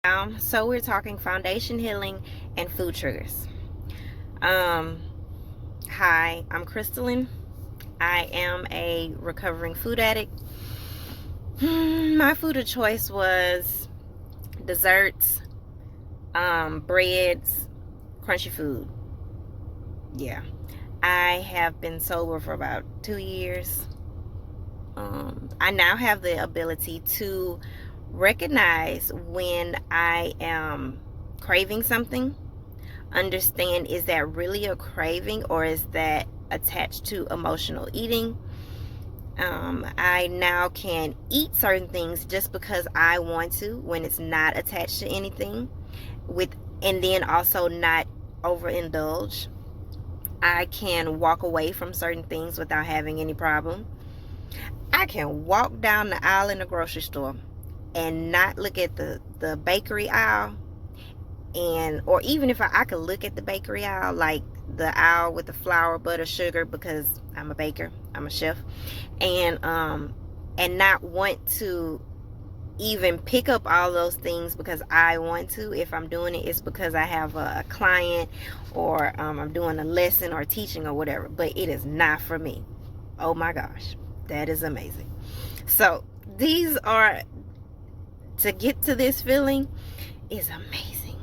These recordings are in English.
So we're talking foundation healing and food triggers. Um, Hi, I'm Crystalline. I am a recovering food addict. My food of choice was desserts, breads, crunchy food. Yeah, I have been sober for about 2 years. I now have the ability to recognize when I am craving something. Understand, is that really a craving or is that attached to emotional eating? I now can eat certain things just because I want to when it's not attached to anything, with and then also not overindulge. I can walk away from certain things without having any problem. I can walk down the aisle in the grocery store and not look at the bakery aisle, and or even if I could look at the bakery aisle, like the aisle with the flour, butter, sugar, because I'm a baker, I'm a chef, and not want to even pick up all those things because I want to. If I'm doing it, it's because I have a client, or I'm doing a lesson or teaching or whatever, but it is not for me. Oh my gosh, that is amazing. So these are, to get to this feeling is amazing.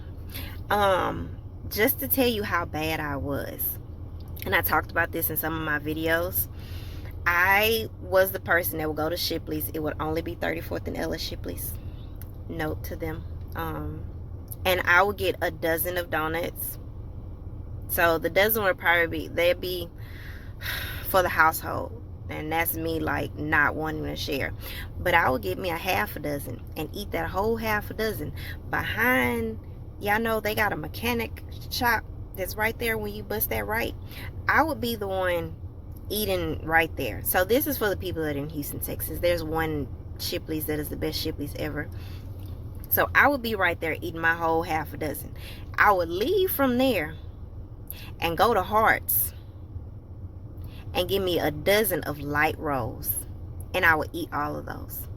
Just to tell you how bad I was, and I talked about this in some of my videos. I was the person that would go to Shipley's. It would only be 34th and Ellis Shipley's. Note to them. And I would get a dozen of donuts. So the dozen would probably they'd be for the household. And that's me, like, not wanting to share. But I would get me a half a dozen and eat that whole half a dozen. Behind, y'all know they got a mechanic shop that's right there when you bust that right. I would be the one eating right there. So this is for the people that are in Houston, Texas. There's one Shipley's that is the best Shipley's ever. So I would be right there eating my whole half a dozen. I would leave from there and go to Hart's and give me a dozen of Lyte rolls, and I would eat all of those.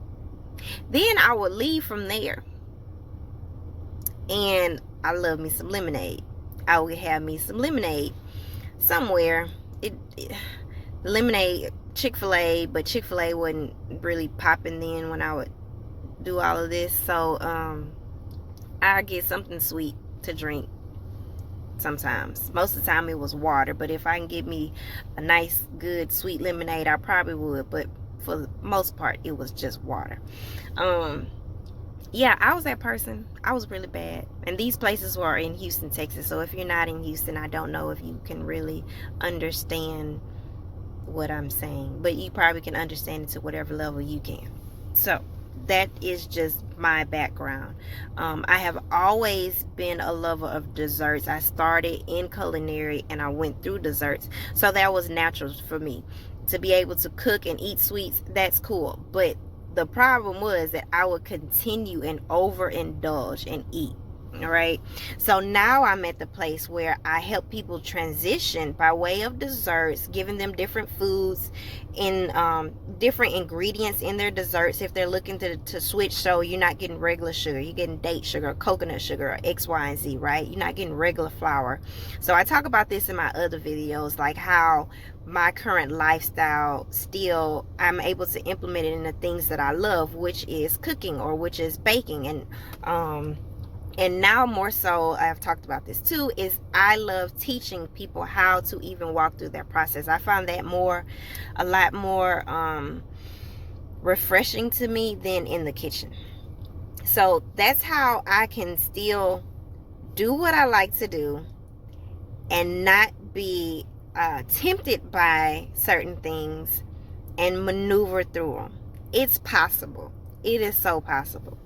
Then I would leave from there, and I love me some lemonade. I would have me some lemonade somewhere. The lemonade, Chick-fil-A, but Chick-fil-A wasn't really popping then when I would do all of this. So I get something sweet to drink sometimes. Most of the time it was water, but if I can get me a nice good sweet lemonade, I probably would. But for the most part, it was just water. Yeah, I was that person. I was really bad. And these places were in Houston, Texas. So if you're not in Houston, I don't know if you can really understand what I'm saying, but you probably can understand it to whatever level you can. So that is just my background. I have always been a lover of desserts. I started in culinary and I went through desserts, so that was natural for me to be able to cook and eat sweets. That's cool, but the problem was that I would continue and overindulge and eat. All right, so now I'm at the place where I help people transition by way of desserts, giving them different foods in different ingredients in their desserts if they're looking to switch. So you're not getting regular sugar, you're getting date sugar, coconut sugar, or X, Y, and Z, right? You're not getting regular flour. So I talk about this in my other videos, like how my current lifestyle, still I'm able to implement it in the things that I love, which is cooking, or which is baking. And now more so, I've talked about this too, is I love teaching people how to even walk through that process. I find that a lot more refreshing to me than in the kitchen. So that's how I can still do what I like to do and not be tempted by certain things and maneuver through them. It's possible. It is so possible.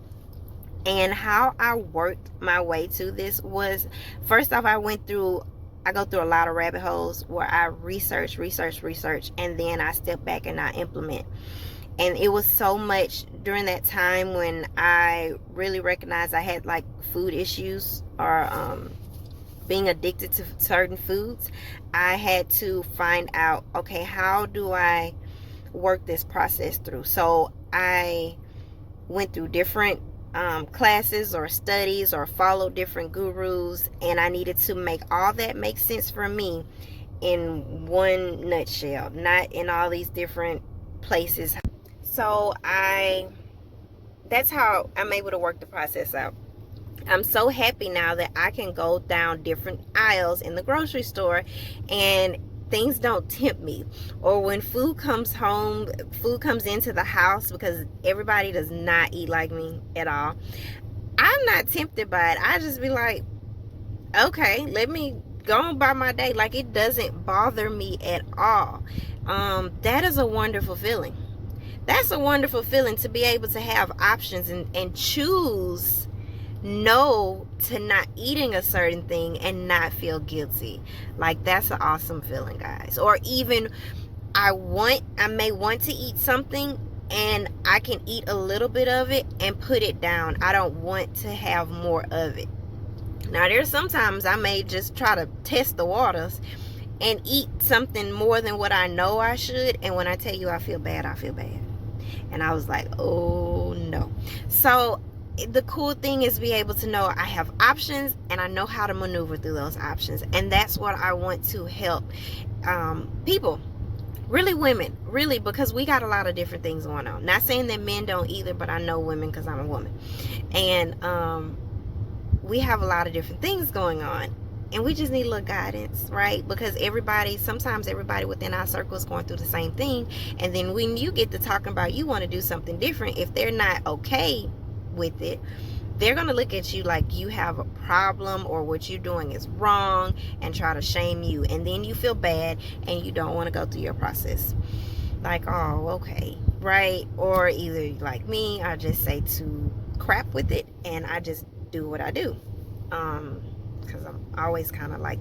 And how I worked my way to this was, first off, I go through a lot of rabbit holes where I research, and then I step back and I implement. And it was so much during that time when I really recognized I had like food issues, or being addicted to certain foods. I had to find out, okay, how do I work this process through? So I went through different classes or studies or follow different gurus, and I needed to make all that make sense for me in one nutshell, not in all these different places. So that's how I'm able to work the process out. I'm so happy now that I can go down different aisles in the grocery store and things don't tempt me. Or when food comes into the house, because everybody does not eat like me at all, I'm not tempted by it. I just be like, okay, let me go on by my day. Like, it doesn't bother me at all. That is a wonderful feeling. That's a wonderful feeling, to be able to have options and choose no to not eating a certain thing and not feel guilty. Like, that's an awesome feeling, guys. Or even I may want to eat something and I can eat a little bit of it and put it down. I don't want to have more of it. Now, there's sometimes I may just try to test the waters and eat something more than what I know I should, and when I tell you I feel bad, I feel bad. And I was like, oh no. So the cool thing is be able to know I have options and I know how to maneuver through those options. And that's what I want to help people, really women, really, because we got a lot of different things going on. Not saying that men don't either, but I know women because I'm a woman. And we have a lot of different things going on. And we just need a little guidance, right? Because sometimes everybody within our circle is going through the same thing. And then when you get to talking about you want to do something different, if they're not okay with it, they're going to look at you like you have a problem or what you're doing is wrong and try to shame you. And then you feel bad and you don't want to go through your process. Like, oh, okay, right? Or either like me, I just say to crap with it and I just do what I do. Because I'm always kind of like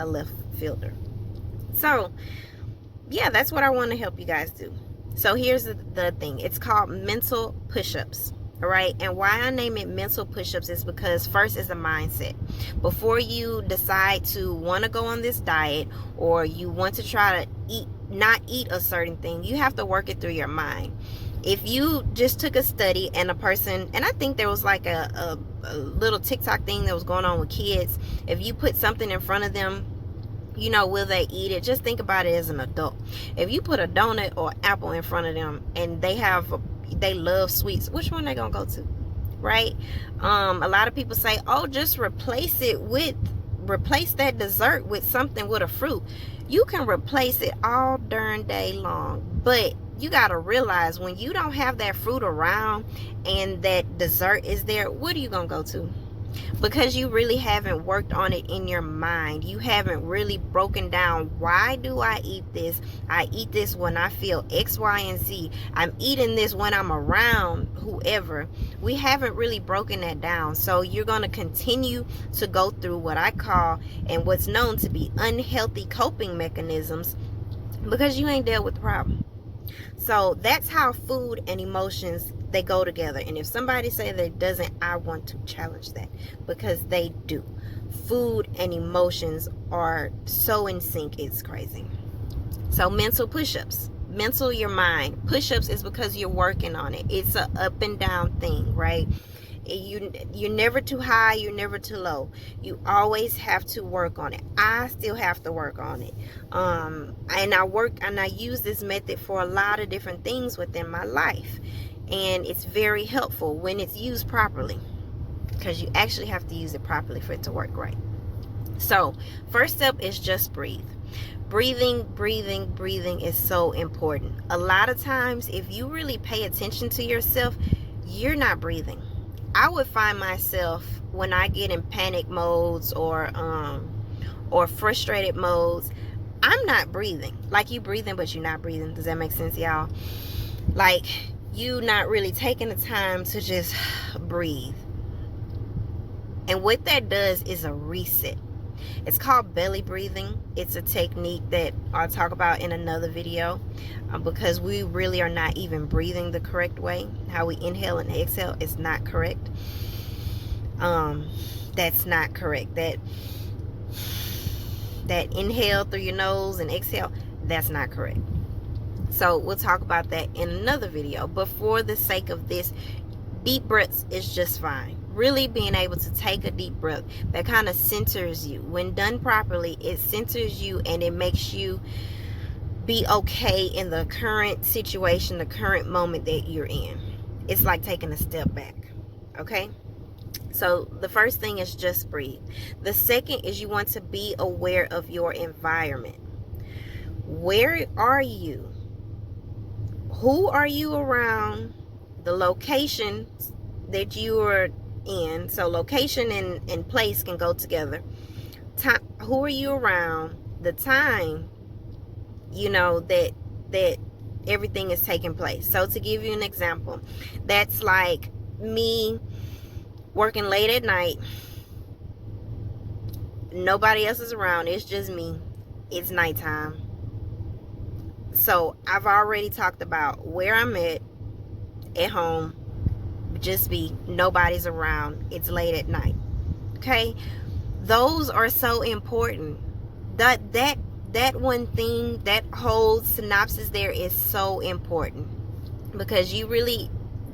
a left fielder. So yeah, that's what I want to help you guys do. So here's the thing. It's called mental push-ups. All right. And why I name it mental push-ups is because first is a mindset. Before you decide to want to go on this diet or you want to try to not eat a certain thing, you have to work it through your mind. If you just took a study and a person, and I think there was like a little TikTok thing that was going on with kids. If you put something in front of them, will they eat it? Just think about it as an adult. If you put a donut or apple in front of them and they love sweets, which one they gonna go to, right? A lot of people say, oh, just replace that dessert with something with a fruit. You can replace it all darn day long, but you got to realize when you don't have that fruit around and that dessert is there, what are you going to go to? Because you really haven't worked on it in your mind. You haven't really broken down, why do I eat this? I eat this when I feel X, Y, and Z. I'm eating this when I'm around whoever. We haven't really broken that down. So you're going to continue to go through what I call and what's known to be unhealthy coping mechanisms because you ain't dealt with the problem. So that's how food and emotions, they go together. And if somebody say that it doesn't, I want to challenge that, because they do. Food and emotions are so in sync, it's crazy. So mental push-ups, mental your mind. Push-ups is because you're working on it. It's a up and down thing, right? You're never too high, you're never too low. You always have to work on it. I still have to work on it. And I use this method for a lot of different things within my life. And it's very helpful when it's used properly, because you actually have to use it properly for it to work right. So first step is just breathe. Breathing is so important. A lot of times, if you really pay attention to yourself, you're not breathing. I would find myself when I get in panic modes or frustrated modes, I'm not breathing. Like, you breathing, but you're not breathing. Does that make sense, y'all? Like, you not really taking the time to just breathe. And what that does is a reset. It's called belly breathing. It's a technique that I'll talk about in another video, because we really are not even breathing the correct way. How we inhale and exhale is not correct. That's not correct. That inhale through your nose and exhale, that's not correct. So we'll talk about that in another video. But for the sake of this, Deep breaths is just fine. Really being able to take a deep breath that kind of centers you. When done properly, it centers you and it makes you be okay in the current situation, the current moment that you're in. It's like taking a step back. Okay? So the first thing is just breathe. The second is you want to be aware of your environment. Where are you? Who are you around? The location that you are in. So location and place can go together. Who are you around? The time, that everything is taking place. So to give you an example, that's like me working late at night. Nobody else is around. It's just me. It's nighttime. So I've already talked about where I'm at home. Just be nobody's around. It's late at night. Okay? Those are so important. That one thing, that whole synopsis there is so important, because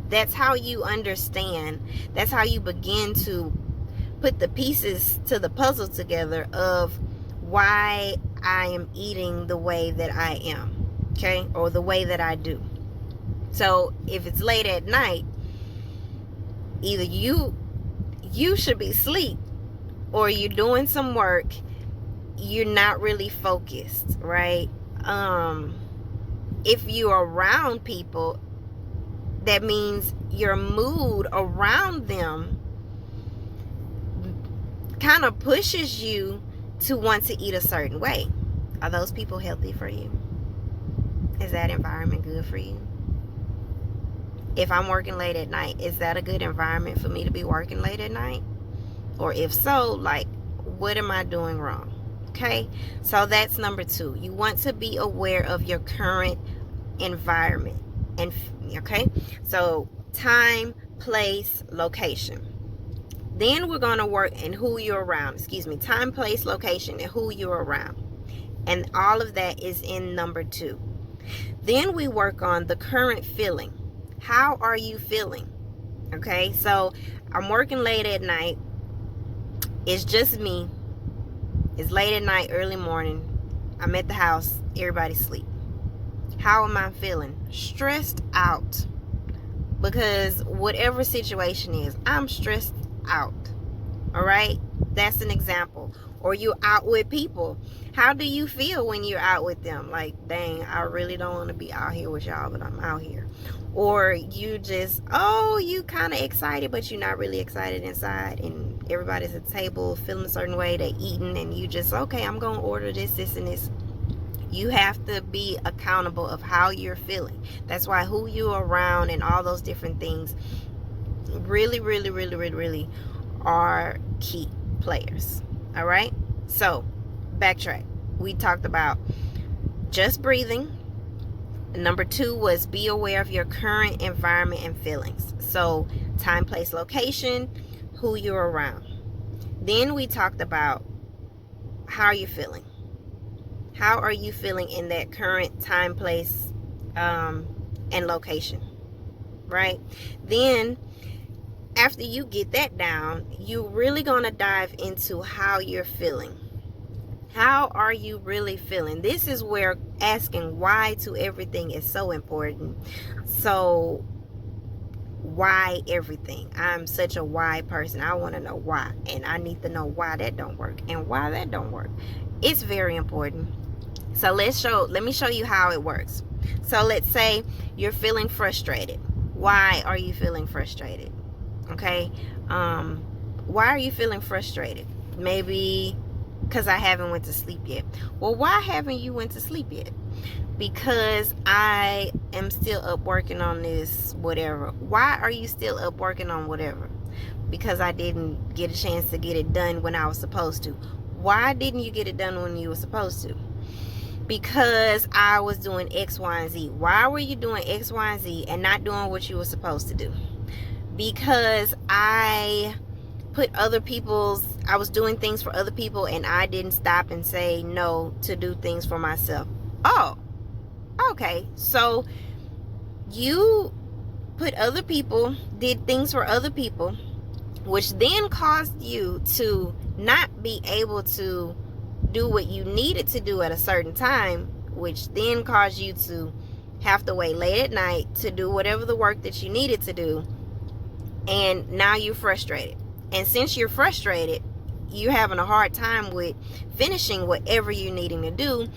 that's how you understand, that's how you begin to put the pieces to the puzzle together of why I am eating the way that I am, okay, or the way that I do. So if it's late at night, either you should be asleep, or you're doing some work, you're not really focused, right? If you're around people, that means your mood around them kind of pushes you to want to eat a certain way. Are those people healthy for you? Is that environment good for you? If I'm working late at night, is that a good environment for me to be working late at night? Or if so, like, what am I doing wrong? Okay, so that's number 2. You want to be aware of your current environment. And okay, so time, place, location. Then we're going to work in who you're around. Time, place, location, and who you're around. And all of that is in number 2. Then we work on the current feeling. How are you feeling? Okay, so I'm working late at night. It's just me. It's late at night, early morning. I'm at the house. Everybody's asleep. How am I feeling? Stressed out. Because whatever situation is, I'm stressed out. All right? That's an example. Or you're out with people. How do you feel when you're out with them? Like, dang, I really don't want to be out here with y'all, but I'm out here. Or you just, you kind of excited, but you're not really excited inside. And everybody's at the table feeling a certain way. They're eating, and you just, okay, I'm going to order this, and this. You have to be accountable of how you're feeling. That's why who you're around and all those different things really, really, really, really, really are key players. All right? So, backtrack. We talked about just breathing. Number 2 was be aware of your current environment and feelings. So, time, place, location, who you're around. Then we talked about how you're feeling. How are you feeling in that current time, place, and location, right? Then, after you get that down, you're really going to dive into how you're feeling. How are you really feeling? This is where asking why to everything is so important. So, why everything? I'm such a why person. I want to know why, and I need to know why that don't work and why that don't work. It's very important. So let me show you how it works. So let's say you're feeling frustrated. Why are you feeling frustrated? Okay. Why are you feeling frustrated? Maybe because I haven't went to sleep yet. Well, why haven't you went to sleep yet? Because I am still up working on this whatever. Why are you still up working on whatever? Because I didn't get a chance to get it done when I was supposed to. Why didn't you get it done when you were supposed to? Because I was doing X, Y, and Z. Why were you doing X, Y, and Z and not doing what you were supposed to do? Because I was doing things for other people, and I didn't stop and say no to do things for myself. Oh, okay. So you did things for other people, which then caused you to not be able to do what you needed to do at a certain time, which then caused you to have to wait late at night to do whatever the work that you needed to do. And now you're frustrated. And since you're frustrated, you're having a hard time with finishing whatever you're needing to do.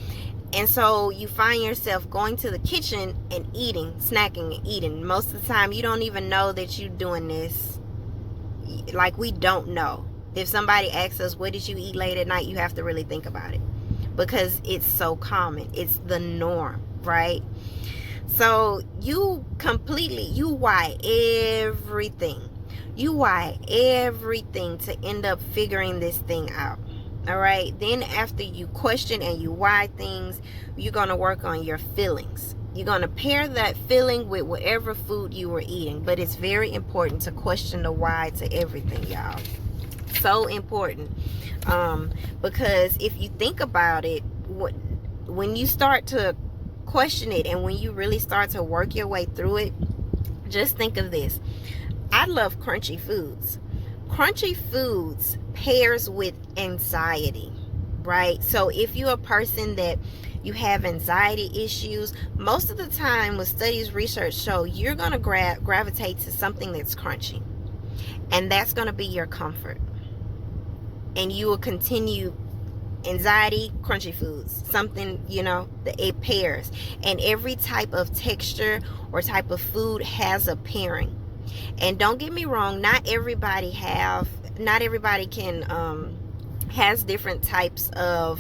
And so you find yourself going to the kitchen and eating, snacking and eating. Most of the time, you don't even know that you're doing this. Like, we don't know. If somebody asks us, what did you eat late at night? You have to really think about it, because it's so common. It's the norm, right? So you why everything. You why everything to end up figuring this thing out. All right. Then after you question and you why things, you're going to work on your feelings. You're going to pair that feeling with whatever food you were eating. But it's very important to question the why to everything, y'all. So important. Because if you think about it, when you start to question it and when you really start to work your way through it, just think of this. I love crunchy foods. Crunchy foods pairs with anxiety, right? So if you're a person that you have anxiety issues, most of the time with studies, research show you're going to gravitate to something that's crunchy, and that's going to be your comfort. And you will continue anxiety, crunchy foods, something, it pairs. And every type of texture or type of food has a pairing. And don't get me wrong, not everybody can has different types of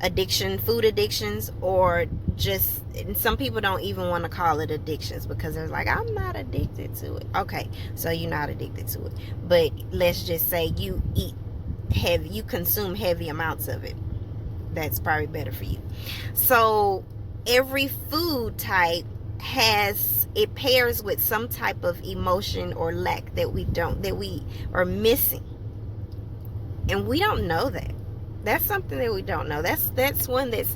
food addictions, or just, some people don't even want to call it addictions because they're like, I'm not addicted to it. Okay, so you're not addicted to it, but let's just say you consume heavy amounts of it. That's probably better for you. So every food type it pairs with some type of emotion or lack that we are missing, and we don't know that. That's something that we don't know. That's one that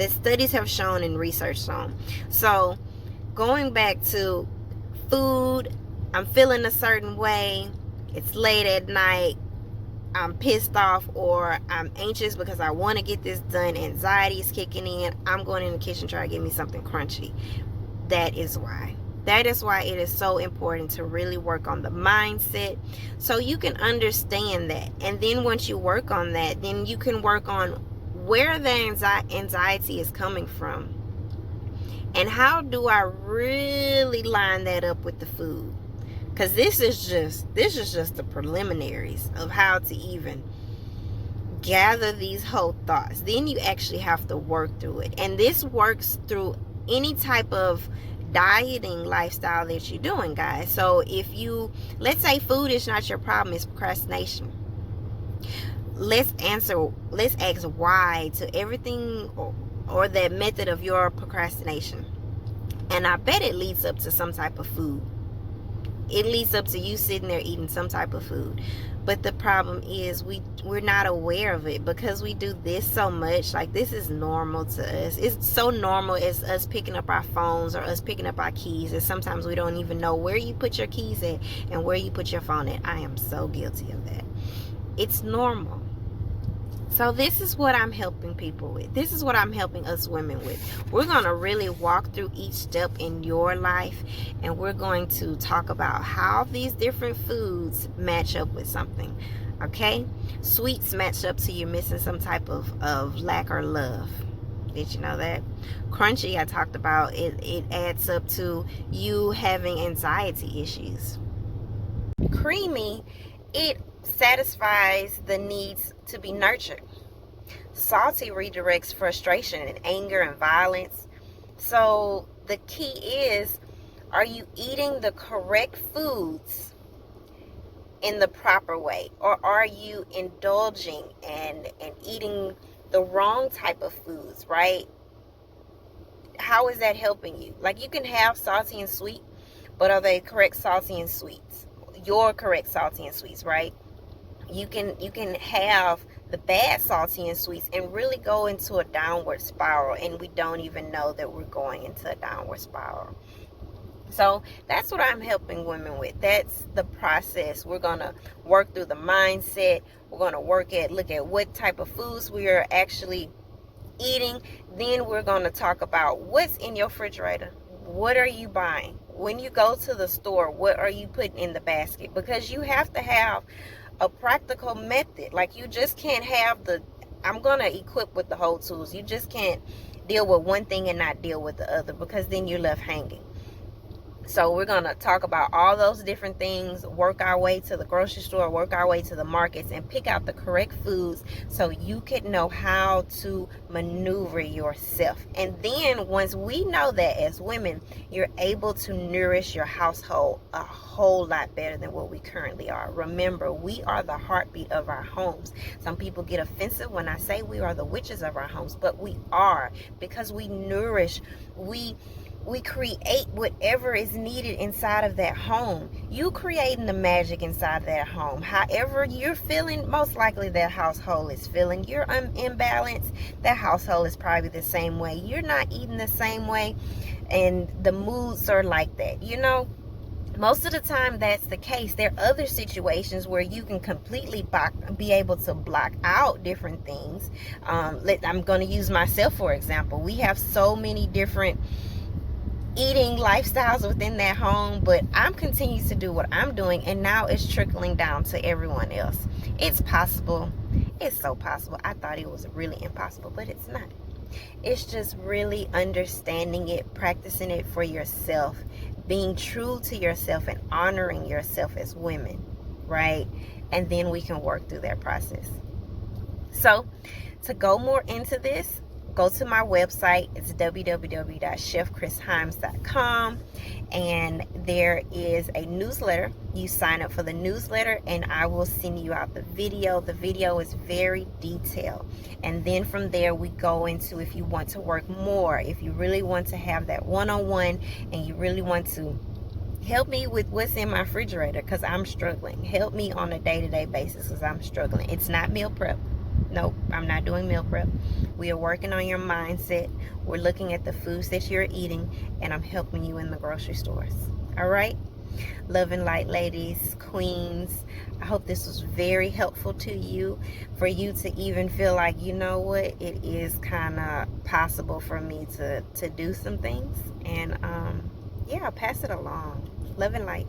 studies have shown and research shown. So going back to food, I'm feeling a certain way, it's late at night, I'm pissed off, or I'm anxious because I want to get this done, anxiety is kicking in, I'm going in the kitchen trying to get me something crunchy. That is why it is so important to really work on the mindset, so you can understand that. And then once you work on that, then you can work on where the anxiety is coming from, and how do I really line that up with the food. Because this is just the preliminaries of how to even gather these whole thoughts. Then you actually have to work through it. And this works through any type of dieting lifestyle that you're doing, guys. So let's say food is not your problem, it's procrastination. Let's ask why to everything, or that method of your procrastination. And I bet it leads up to some type of food. It leads up to you sitting there eating some type of food. But the problem is we're not aware of it, because we do this so much. Like, this is normal to us. It's so normal as us picking up our phones or us picking up our keys, and sometimes we don't even know where you put your keys at and where you put your phone at. I am so guilty of that. It's normal. So this is what I'm helping people with. This is what I'm helping us women with. We're going to really walk through each step in your life, and we're going to talk about how these different foods match up with something. Okay? Sweets match up to you missing some type of lack or love. Did you know that? Crunchy, I talked about, it adds up to you having anxiety issues. Creamy, it satisfies the needs to be nurtured. Salty redirects frustration and anger and violence. So the key is, are you eating the correct foods in the proper way, or are you indulging and eating the wrong type of foods, right? How is that helping you? Like, you can have salty and sweet, but are they correct salty and sweets? Your correct salty and sweets, right? You can have the bad salty and sweets and really go into a downward spiral, and we don't even know that we're going into a downward spiral. So that's what I'm helping women with. That's the process. We're going to work through the mindset. We're going to look at what type of foods we are actually eating. Then we're going to talk about what's in your refrigerator. What are you buying? When you go to the store, what are you putting in the basket? Because you have to have a practical method. Like, you just can't have I'm going to equip with the whole tools. You just can't deal with one thing and not deal with the other, because then you're left hanging. So we're going to talk about all those different things, work our way to the grocery store, work our way to the markets, and pick out the correct foods so you can know how to maneuver yourself. And then once we know that as women, you're able to nourish your household a whole lot better than what we currently are. Remember, we are the heartbeat of our homes. Some people get offensive when I say we are the witches of our homes, but we are, because we nourish, we create whatever is needed inside of that home. You creating the magic inside that home. However you're feeling, most likely that household is feeling. You're imbalanced, that household is probably the same way. You're not eating the same way, and the moods are like that. Most of the time that's the case. There are other situations where you can completely be able to block out different things. I'm going to use myself for example. We have so many different eating lifestyles within that home, but I'm continuing to do what I'm doing, and now it's trickling down to everyone else. It's possible. It's so possible. I thought it was really impossible, but it's not. It's just really understanding it, practicing it for yourself, being true to yourself, and honoring yourself as women, right? And then we can work through that process. So, to go more into this, go to my website. It's www.chefchrishimes.com, and there is a newsletter. You sign up for the newsletter, and I will send you out the video. The video is very detailed, and then from there we go into, if you want to work more, if you really want to have that one-on-one, and you really want to help me with what's in my refrigerator because I'm struggling. Help me on a day-to-day basis because I'm struggling. It's not meal prep. Nope, I'm not doing meal prep. We are working on your mindset. We're looking at the foods that you're eating, and I'm helping you in the grocery stores. All right? Love and light, ladies, queens. I hope this was very helpful to you, for you to even feel like, you know what, it is kind of possible for me to do some things. And yeah, I'll pass it along. Love and light.